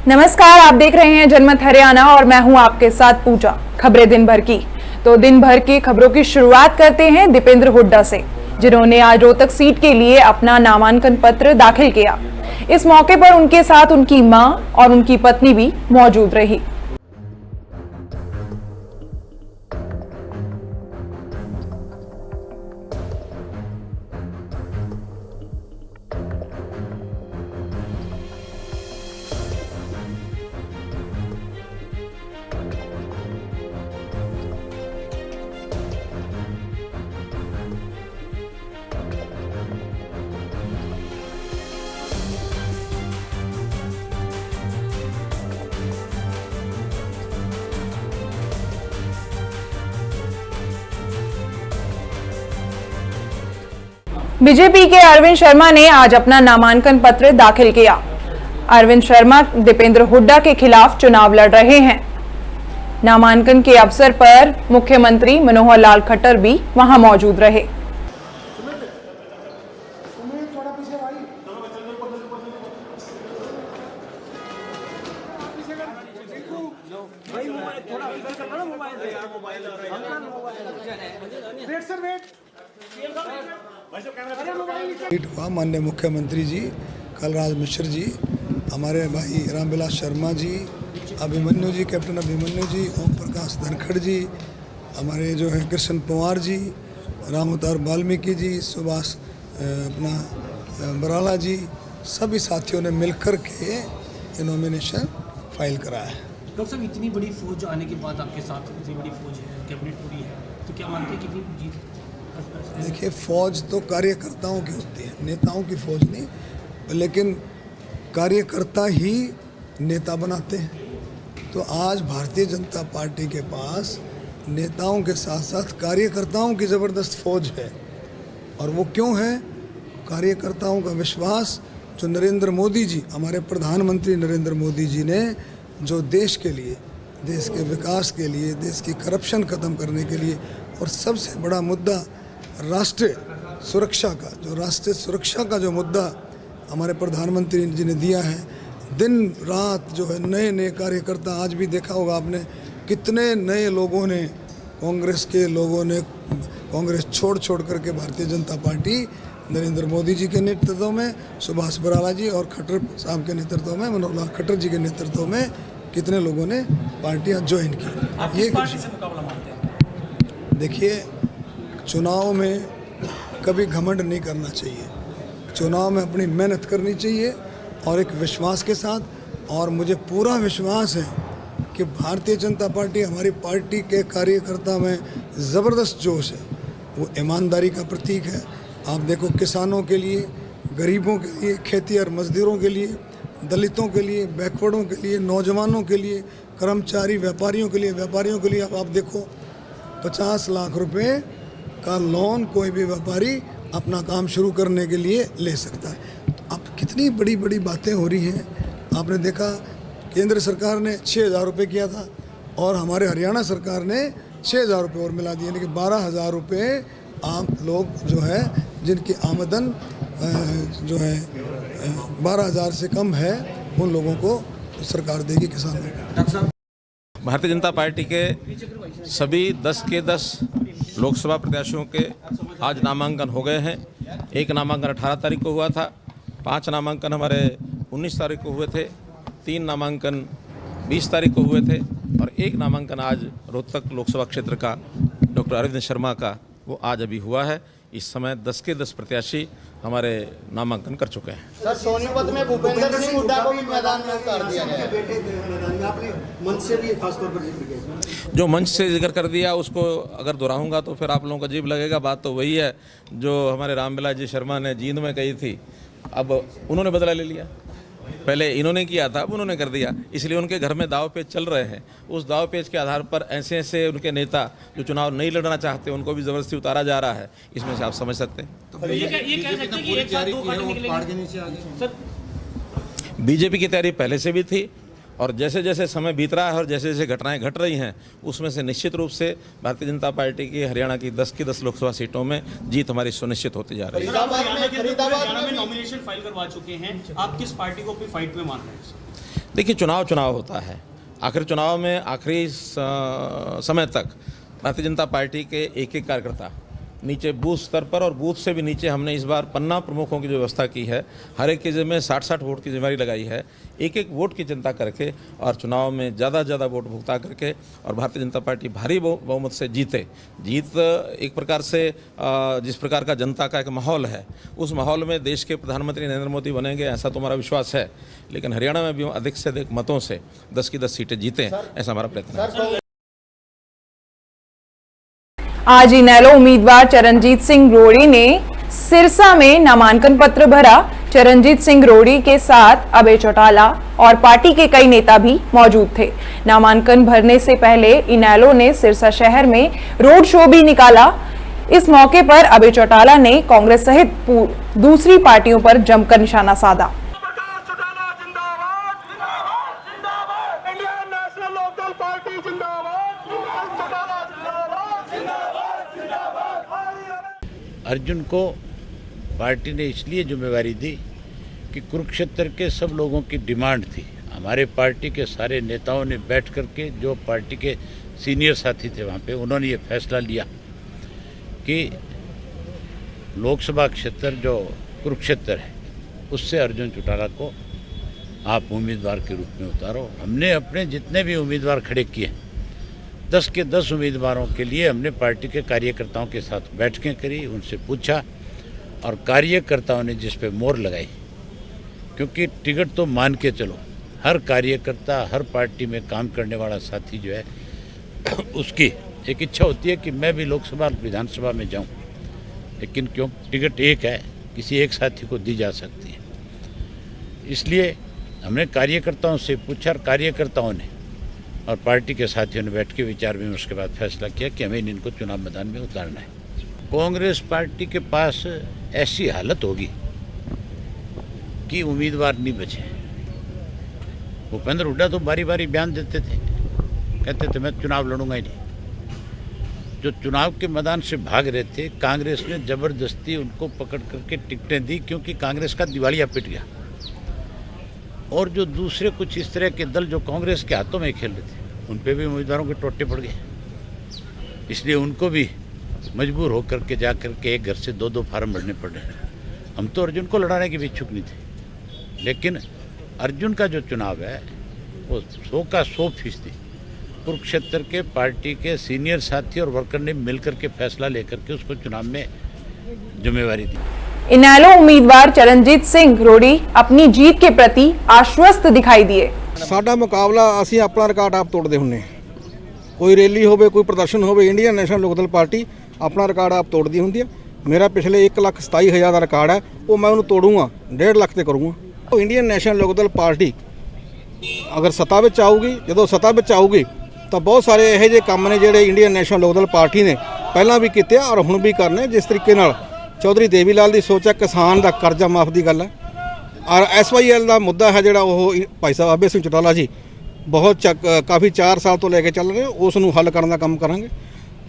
नमस्कार, आप देख रहे हैं जनमत हरियाणा और मैं हूं आपके साथ पूजा। खबरें दिन भर की। तो दिन भर की खबरों की शुरुआत करते हैं दीपेंद्र हुड्डा से, जिन्होंने आज रोहतक सीट के लिए अपना नामांकन पत्र दाखिल किया। इस मौके पर उनके साथ उनकी मां और उनकी पत्नी भी मौजूद रही। बीजेपी के अरविंद शर्मा ने आज अपना नामांकन पत्र दाखिल किया। अरविंद शर्मा दीपेंद्र हुड्डा के खिलाफ चुनाव लड़ रहे हैं। नामांकन के अवसर पर मुख्यमंत्री मनोहर लाल खट्टर भी वहां मौजूद रहे। माननीय मुख्यमंत्री जी कलराज मिश्र जी, हमारे भाई रामविलास शर्मा जी, अभिमन्यु जी, कैप्टन अभिमन्यु जी, ओम प्रकाश धनखड़ जी, हमारे जो है कृष्ण पवार जी, राम अवतार वाल्मीकि जी, सुभाष बराला जी, सभी साथियों ने मिलकर के ये नॉमिनेशन फाइल कराया है। डॉक्टर साहब, इतनी बड़ी फौज आने के बाद आपके साथ इतनी बड़ी फौज है, कैबिनेट पूरी है, तो क्या मानते हैं कितनी जीत? देखिए, फौज तो कार्यकर्ताओं की होती है, नेताओं की फौज नहीं, लेकिन कार्यकर्ता ही नेता बनाते हैं। तो आज भारतीय जनता पार्टी के पास नेताओं के साथ साथ कार्यकर्ताओं की ज़बरदस्त फौज है। और वो क्यों है? कार्यकर्ताओं का विश्वास जो नरेंद्र मोदी जी, हमारे प्रधानमंत्री नरेंद्र मोदी जी ने जो देश के लिए, देश के विकास के लिए, देश की करप्शन ख़त्म करने के लिए, और सबसे बड़ा मुद्दा राष्ट्रीय सुरक्षा का, जो राष्ट्रीय सुरक्षा का जो मुद्दा हमारे प्रधानमंत्री जी ने दिया है, दिन रात जो है नए नए कार्यकर्ता, आज भी देखा होगा आपने कितने नए लोगों ने, कांग्रेस के लोगों ने कांग्रेस छोड़ करके भारतीय जनता पार्टी नरेंद्र मोदी जी के नेतृत्व में, सुभाष बराला जी और खट्टर साहब के नेतृत्व में, मनोहर लाल खट्टर जी के नेतृत्व में कितने लोगों ने पार्टियां ज्वाइन की। ये देखिए, चुनाव में कभी घमंड नहीं करना चाहिए। चुनाव में अपनी मेहनत करनी चाहिए और एक विश्वास के साथ। और मुझे पूरा विश्वास है कि भारतीय जनता पार्टी, हमारी पार्टी के कार्यकर्ता में ज़बरदस्त जोश है। वो ईमानदारी का प्रतीक है। आप देखो, किसानों के लिए, गरीबों के लिए, खेती और मजदूरों के लिए, दलितों के लिए, बैकवर्डों के लिए, नौजवानों के लिए, कर्मचारी, व्यापारियों के लिए आप देखो 50 लाख रुपए का लोन कोई भी व्यापारी अपना काम शुरू करने के लिए ले सकता है। तो अब कितनी बड़ी बड़ी बातें हो रही हैं। आपने देखा, केंद्र सरकार ने 6,000 रुपये किया था और हमारे हरियाणा सरकार ने 6,000 रुपये और मिला दिए, यानी कि 12,000 रुपये आप लोग जो है, जिनकी आमदन जो है 12,000 से कम है, उन लोगों को सरकार देगी, किसानों को। भारतीय जनता पार्टी के सभी 10 के 10 लोकसभा प्रत्याशियों के आज नामांकन हो गए हैं। एक नामांकन 18 तारीख को हुआ था, 5 नामांकन हमारे 19 तारीख को हुए थे, 3 नामांकन 20 तारीख को हुए थे और 1 नामांकन आज रोहतक लोकसभा क्षेत्र का डॉक्टर अरविंद शर्मा का, वो आज अभी हुआ है। इस समय 10 के 10 प्रत्याशी हमारे नामांकन कर चुके हैं। सर, सोनीपत में भूपेंद्र सिंह हुड्डा को भी मैदान में उतार दिया गया है। आपने मंच से भी खासतौर पर जिक्र किया। जो मंच से जिक्र कर दिया उसको अगर दोहराऊंगा तो फिर आप लोगों को अजीब लगेगा। बात तो वही है जो हमारे रामविलास जी शर्मा ने जींद में कही थी, अब उन्होंने बदला ले लिया। पहले इन्होंने किया था, अब उन्होंने कर दिया, इसलिए उनके घर में दाव पेच चल रहे हैं। उस दाव पेच के आधार पर ऐसे ऐसे उनके नेता जो चुनाव नहीं लड़ना चाहते, उनको भी ज़बरदस्ती उतारा जा रहा है। इसमें से आप समझ सकते हैं। बीजेपी की तैयारी पहले से भी थी और जैसे जैसे समय बीत रहा है और जैसे जैसे घटनाएं घट रही हैं, उसमें से निश्चित रूप से भारतीय जनता पार्टी की हरियाणा की 10 की 10 लोकसभा सीटों में जीत हमारी सुनिश्चित होती जा रही है। हरियाणा में नॉमिनेशन फाइल करवा चुके हैं, आप किस पार्टी को अपनी फाइट में मान रहे हैं? देखिए, चुनाव होता है। आखिर चुनाव में आखिरी समय तक भारतीय जनता पार्टी के एक एक कार्यकर्ता नीचे बूथ स्तर पर और बूथ से भी नीचे हमने इस बार पन्ना प्रमुखों की जो व्यवस्था की है, हर एक के जिम्मे 60-60 वोट की जिम्मेदारी लगाई है। एक एक वोट की चिंता करके और चुनाव में ज़्यादा से ज़्यादा वोट भुगता करके और भारतीय जनता पार्टी भारी बहुमत से जीते। जीत एक प्रकार से जिस प्रकार का जनता का एक माहौल है, उस माहौल में देश के प्रधानमंत्री नरेंद्र मोदी बनेंगे ऐसा तो हमारा विश्वास है। लेकिन हरियाणा में भी अधिक से अधिक मतों से 10 की 10 सीटें जीतें, ऐसा हमारा प्रयत्न है। आज इनेलो उम्मीदवार चरणजीत सिंह रोड़ी ने सिरसा में नामांकन पत्र भरा। चरणजीत सिंह रोड़ी के साथ अभय चौटाला और पार्टी के कई नेता भी मौजूद थे। नामांकन भरने से पहले इनेलो ने सिरसा शहर में रोड शो भी निकाला। इस मौके पर अभय चौटाला ने कांग्रेस सहित दूसरी पार्टियों पर जमकर निशाना साधा। अर्जुन को पार्टी ने इसलिए जिम्मेवारी दी कि कुरुक्षेत्र के सब लोगों की डिमांड थी। हमारे पार्टी के सारे नेताओं ने बैठ करके, जो पार्टी के सीनियर साथी थे वहाँ पे, उन्होंने ये फैसला लिया कि लोकसभा क्षेत्र जो कुरुक्षेत्र है उससे अर्जुन चौटाला को आप उम्मीदवार के रूप में उतारो। हमने अपने जितने भी उम्मीदवार खड़े किए, 10 के 10 उम्मीदवारों के लिए हमने पार्टी के कार्यकर्ताओं के साथ बैठकें करी, उनसे पूछा और कार्यकर्ताओं ने जिस पे मोहर लगाई, क्योंकि टिकट तो मान के चलो, हर कार्यकर्ता, हर पार्टी में काम करने वाला साथी जो है उसकी एक इच्छा होती है कि मैं भी लोकसभा विधानसभा में जाऊं, लेकिन क्यों टिकट एक है, किसी एक साथी को दी जा सकती है। इसलिए हमने कार्यकर्ताओं से पूछा और कार्यकर्ताओं ने और पार्टी के साथियों ने बैठ के विचार विमर्श के बाद फैसला किया कि हमें इनको चुनाव मैदान में उतारना है। कांग्रेस पार्टी के पास ऐसी हालत होगी कि उम्मीदवार नहीं बचे। भूपेंद्र हुड्डा तो बारी बारी बयान देते थे, कहते थे मैं चुनाव लड़ूंगा ही नहीं। जो चुनाव के मैदान से भाग रहे थे, कांग्रेस ने जबरदस्ती उनको पकड़ करके टिकटें दी, क्योंकि कांग्रेस का दिवालिया पिट गया। और जो दूसरे कुछ इस तरह के दल जो कांग्रेस के हाथों में खेल रहे थे, उन पे भी उम्मीदवारों के टोटे पड़ गए। इसलिए उनको भी मजबूर होकर के जा करके एक घर से 2-2 फार्म भरने पड़ रहे हैं। हम तो अर्जुन को लड़ाने के भी इच्छुक नहीं थे, लेकिन अर्जुन का जो चुनाव है वो 100 का 100% कुरुक्षेत्र के पार्टी के सीनियर साथी और वर्कर ने मिलकर के फैसला लेकर के उसको चुनाव में जिम्मेवारी दी। इनेलो उम्मीदवार चरणजीत सिंह रोड़ी अपनी जीत के प्रति आश्वस्त दिखाई दिए। साडा मुकाबला असीं अपना रिकॉर्ड आप तोड़ते हुन्ने। कोई रैली होवे, कोई प्रदर्शन होवे, इंडियन नेशनल लोकदल पार्टी अपना रिकॉर्ड आप तोड़ती हुंदी है। मेरा पिछले 1,27,000 का रिकॉर्ड है, वो मैं उन्हें तोड़ूंगा, 1.5 लाख ते करूँगा। तो इंडियन नेशनल लोकदल पार्टी अगर सत्ता में आऊगी, जो सत्ता में आऊगी तो बहुत सारे यह जे काम ने जिहड़े इंडियन नेशनल लोकदल पार्टी ने पहला भी किए और हुण भी करने। जिस तरीके नाल चौधरी देवी लाल की सोच है, किसान का कर्जा माफ की गल है, और SYL का मुद्दा है जोड़ा वो भाई साहब अभय सिंह चौटाला जी बहुत काफ़ी 4 साल तो लेके चल रहे, उसनू हल करने का काम करांगे।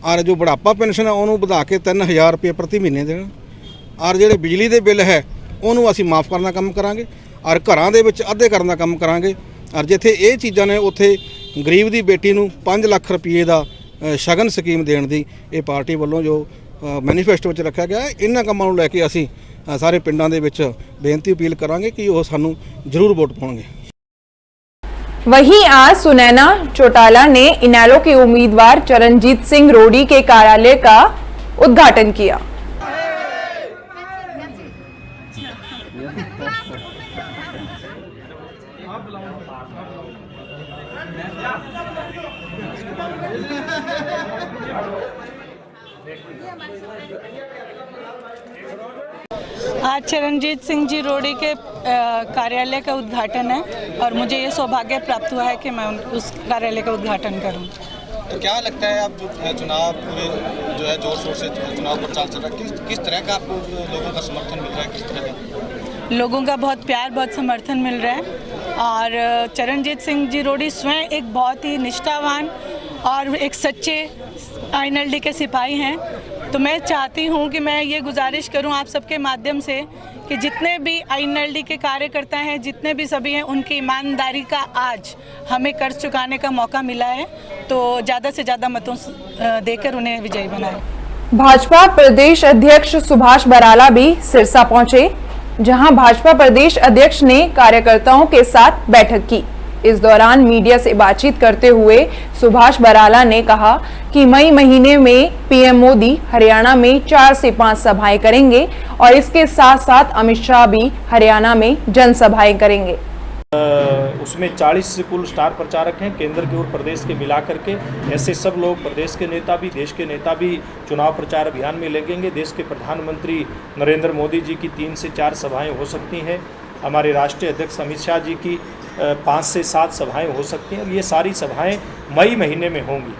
और जो बुढ़ापा पेनशन है उन्होंने बढ़ा के 3,000 रुपये प्रति महीने देना, और जोड़े बिजली के बिल है उन्होंने असीं माफ़ करना काम करांगे, और घरां दे विच अद्धे करना काम करांगे। और जिथे ये चीज़ां ने उत्थे गरीब की बेटी नूं 5 लाख रुपये का शगन स्कीम देण दी ये पार्टी वालों जो मैनीफेस्टो च रखा गया है। इन्हां कामां नूं लैके असीं सारे पिंडां दे विच बेनती अपील करांगे कि वो सानूं जरूर वोट पाउणगे। वहीं आज सुनैना चौटाला ने इनेलो के उम्मीदवार चरणजीत सिंह रोड़ी के कार्यालय का उद्घाटन किया। आज चरणजीत सिंह जी रोड़ी के कार्यालय का उद्घाटन है और मुझे ये सौभाग्य प्राप्त हुआ है कि मैं उस कार्यालय का उद्घाटन करूं। तो क्या लगता है आप चुनाव पूरे जो है जोर शोर से चुनाव प्रचार चल रहा है, किस तरह का आपको लोगों का समर्थन मिल रहा है, किस तरह का? लोगों का बहुत प्यार, बहुत समर्थन मिल रहा है। और चरणजीत सिंह जी रोड़ी स्वयं एक बहुत ही निष्ठावान और एक सच्चे INLD के सिपाही हैं। तो मैं चाहती हूँ कि मैं ये गुजारिश करूँ आप सबके माध्यम से कि जितने भी INLD के कार्यकर्ता हैं, जितने भी सभी हैं, उनकी ईमानदारी का आज हमें कर्ज चुकाने का मौका मिला है, तो ज़्यादा से ज़्यादा मतों देकर उन्हें विजयी बनाएं। भाजपा प्रदेश अध्यक्ष सुभाष बराला भी सिरसा पहुंचे, जहां भाजपा प्रदेश अध्यक्ष ने कार्यकर्ताओं के साथ बैठक की। इस दौरान मीडिया से बातचीत करते हुए सुभाष बराला ने कहा कि मई महीने में पीएम मोदी हरियाणा में 4 से 5 सभाएं करेंगे और इसके साथ साथ अमित शाह भी हरियाणा में जनसभाएं करेंगे। उसमें 40 कुल स्टार प्रचारक हैं, केंद्र के और प्रदेश के मिला करके। ऐसे सब लोग, प्रदेश के नेता भी, देश के नेता भी चुनाव प्रचार अभियान में लगेंगे। देश के प्रधानमंत्री नरेंद्र मोदी जी की 3 से 4 सभाएं हो सकती हैं। हमारे राष्ट्रीय अध्यक्ष अमित शाह जी की 5 से 7 सभाएं हो सकती हैं। ये सारी सभाएं मई महीने में होंगी।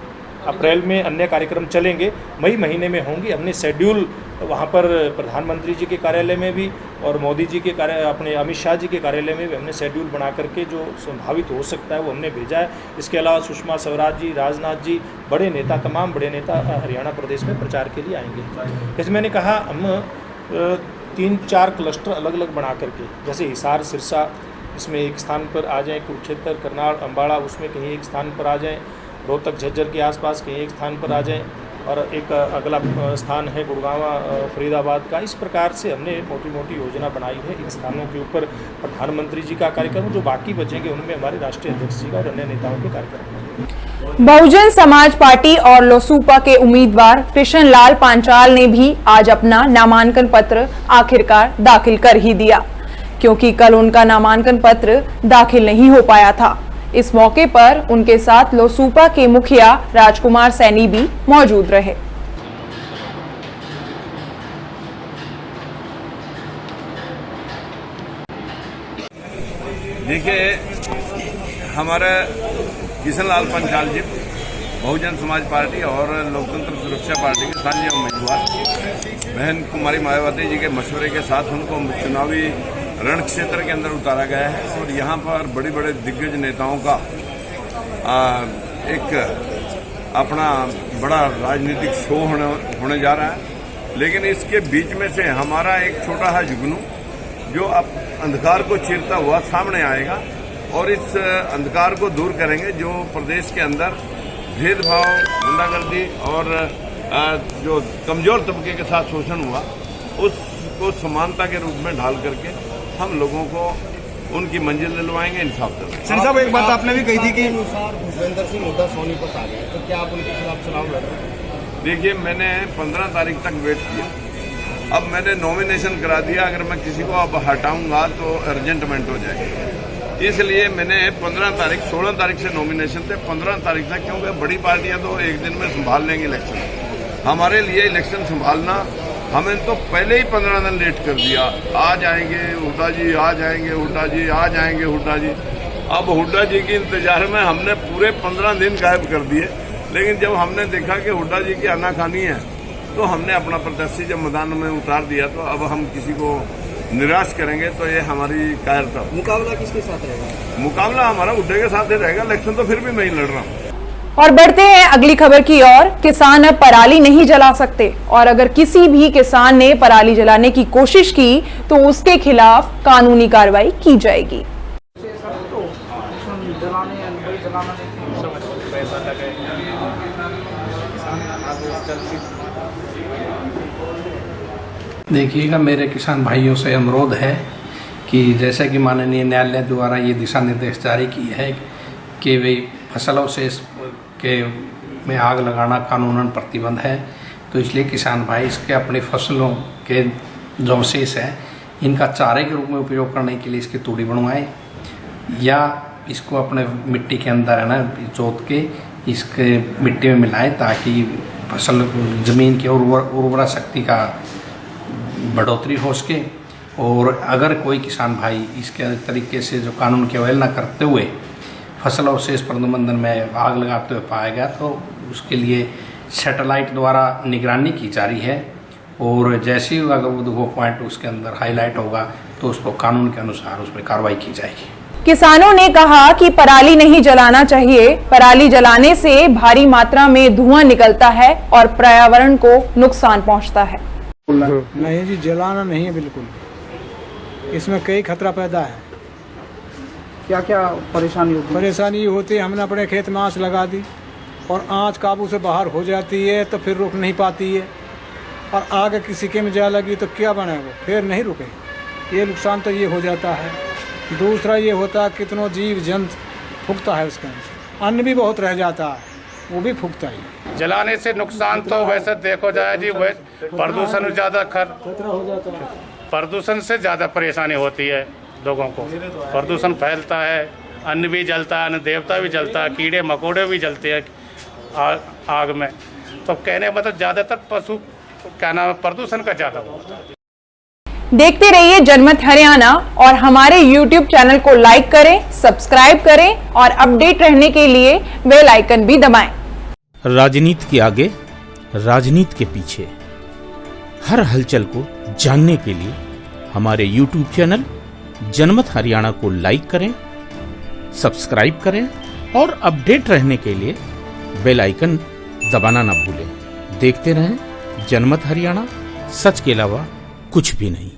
अप्रैल में अन्य कार्यक्रम चलेंगे, मई महीने में होंगी। हमने शेड्यूल वहाँ पर प्रधानमंत्री जी के कार्यालय में भी और मोदी जी के अपने अमित शाह जी के कार्यालय में भी हमने शेड्यूल बना करके जो संभावित हो सकता है वो हमने भेजा है। इसके अलावा सुषमा स्वराज जी, राजनाथ जी, बड़े नेता, तमाम बड़े नेता हरियाणा प्रदेश में प्रचार के लिए आएंगे। जैसे मैंने कहा, हम 3-4 क्लस्टर अलग अलग बना करके, जैसे हिसार, सिरसा, इसमें एक स्थान पर आ जाएं, कुरुक्षेत्र, करनाल, अम्बाड़ा उसमें कहीं एक स्थान पर आ जाएं, रोहतक, झज्जर के आसपास कहीं एक स्थान पर आ जाएं, और एक अगला स्थान है गुड़गांव, फरीदाबाद का। इस प्रकार से हमने मोटी मोटी योजना बनाई है। इन स्थानों के ऊपर प्रधानमंत्री जी का कार्यक्रम, जो बाकी बचेंगे उनमें हमारे राष्ट्रीय अध्यक्ष जी का और अन्य नेताओं के कार्यक्रम। बहुजन समाज पार्टी और लोसूपा के उम्मीदवार कृष्ण लाल पांचाल ने भी आज अपना नामांकन पत्र आखिरकार दाखिल कर ही दिया, क्योंकि कल उनका नामांकन पत्र दाखिल नहीं हो पाया था। इस मौके पर उनके साथ लोसूपा के मुखिया राजकुमार सैनी भी मौजूद रहे। देखिए, हमारे कृष्ण लाल पांचाल जी बहुजन समाज पार्टी और लोकतंत्र सुरक्षा पार्टी के साझा उम्मीदवार बहन कुमारी मायावती जी के मशवरे के साथ उनको चुनावी रण क्षेत्र के अंदर उतारा गया है और यहाँ पर बड़े बड़े दिग्गज नेताओं का एक अपना बड़ा राजनीतिक शो होने जा रहा है। लेकिन इसके बीच में से हमारा एक छोटा सा जुगनू जो अब अंधकार को चीरता हुआ सामने आएगा और इस अंधकार को दूर करेंगे, जो प्रदेश के अंदर भेदभाव, गुंडागर्दी और जो कमजोर तबके के साथ शोषण हुआ उसको समानता के रूप में ढाल करके हम लोगों को उनकी मंजिल दिलवाएंगे, इंसाफ दिलवाएंगे। सर साहब, एक बात आपने भी कही थी कि भूपेंद्र सिंह हुड्डा सोनीपत आ गए, तो क्या आप उनके खिलाफ चुनाव लड़ रहे हैं? देखिए, मैंने 15 तारीख तक वेट किया। अब मैंने नॉमिनेशन करा दिया। अगर मैं किसी को अब हटाऊंगा तो अर्जेंटमेंट हो जाएगी, इसलिए मैंने 15 तारीख, 16 तारीख से नॉमिनेशन थे, 15 तारीख तक, क्योंकि बड़ी पार्टियां तो एक दिन में संभाल लेंगी इलेक्शन। हमारे लिए इलेक्शन संभालना, हमें तो पहले ही 15 दिन लेट कर दिया। आ जाएंगे हुड्डा जी, आ जाएंगे हुड्डा जी, आ जाएंगे हुड्डा जी। अब हुड्डा जी के इंतजार में हमने पूरे 15 दिन गायब कर दिए। लेकिन जब हमने देखा कि हुड्डा जी की आनाकानी है तो हमने अपना प्रत्याशी जब मैदान में उतार दिया। तो अब हम किसी को निराश करेंगे तो ये हमारी कायरता। मुकाबला किसके साथ रहेगा? मुकाबला हमारा हुड्डे के साथ ही रहेगा। इलेक्शन तो फिर भी मैं ही लड़ रहा हूँ। और बढ़ते हैं अगली खबर की ओर। किसान अब पराली नहीं जला सकते और अगर किसी भी किसान ने पराली जलाने की कोशिश की तो उसके खिलाफ कानूनी कार्रवाई की जाएगी। देखिएगा, मेरे किसान भाइयों से अनुरोध है कि जैसे कि माननीय न्यायालय द्वारा ये दिशा निर्देश जारी किए हैं कि वे फसल अवशेष के में आग लगाना कानूनन प्रतिबंध है, तो इसलिए किसान भाई इसके अपनी फसलों के जो अवशेष हैं इनका चारे के रूप में उपयोग करने के लिए इसकी तूड़ी बनवाएं या इसको अपने मिट्टी के अंदर है ना जोत के इसके मिट्टी में मिलाएं, ताकि फसल ज़मीन की उर्वरा शक्ति का बढ़ोतरी हो सके। और अगर कोई किसान भाई इसके तरीके से जो कानून की अवहेलना करते हुए फसल अवशेष प्रबंधन में आग लगाते हुए पाया गया तो उसके लिए सैटेलाइट द्वारा निगरानी की जा रही है और जैसे ही अगर वो पॉइंट उसके अंदर हाईलाइट होगा तो उसको कानून के अनुसार उस पर कार्रवाई की जाएगी। किसानों ने कहा कि पराली नहीं जलाना चाहिए, पराली जलाने से भारी मात्रा में धुआं निकलता है और पर्यावरण को नुकसान पहुंचता है। नहीं जी, जलाना नहीं है बिल्कुल, इसमें कई खतरा पैदा है। क्या क्या परेशानी होती है? परेशानी होती है, हमने अपने खेत में आँच लगा दी और आँच काबू से बाहर हो जाती है तो फिर रुक नहीं पाती है, और आगे किसी के में जा लगी तो क्या बने, वो फिर नहीं रुके। ये नुकसान तो ये हो जाता है। दूसरा ये होता है कितनों जीव जंतु फूकता है, उसका अन्न भी बहुत रह जाता है, वो भी फूकता है। जलाने से नुकसान तो वैसे देखो जाए जी, प्रदूषण ज़्यादा प्रदूषण से ज़्यादा परेशानी होती है लोगों को। प्रदूषण फैलता है, अन्न भी जलता है, अन्न देवता भी जलता है, कीड़े मकोड़े भी जलते हैं आग में। तो कहने मतलब ज़्यादातर पशु क्या नाम है, प्रदूषण का ज़्यादा होता है। देखते रहिए जनमत हरियाणा और हमारे YouTube चैनल को लाइक करें, सब्सक्राइब करें और अपडेट रहने के लिए बेल आइकन भी दबाएं। राजनीति के आगे, राजनीति के पीछे, हर हलचल को जानने के लिए हमारे YouTube चैनल जनमत हरियाणा को लाइक करें, सब्सक्राइब करें और अपडेट रहने के लिए बेल आइकन दबाना ना भूलें। देखते रहें जनमत हरियाणा, सच के अलावा कुछ भी नहीं।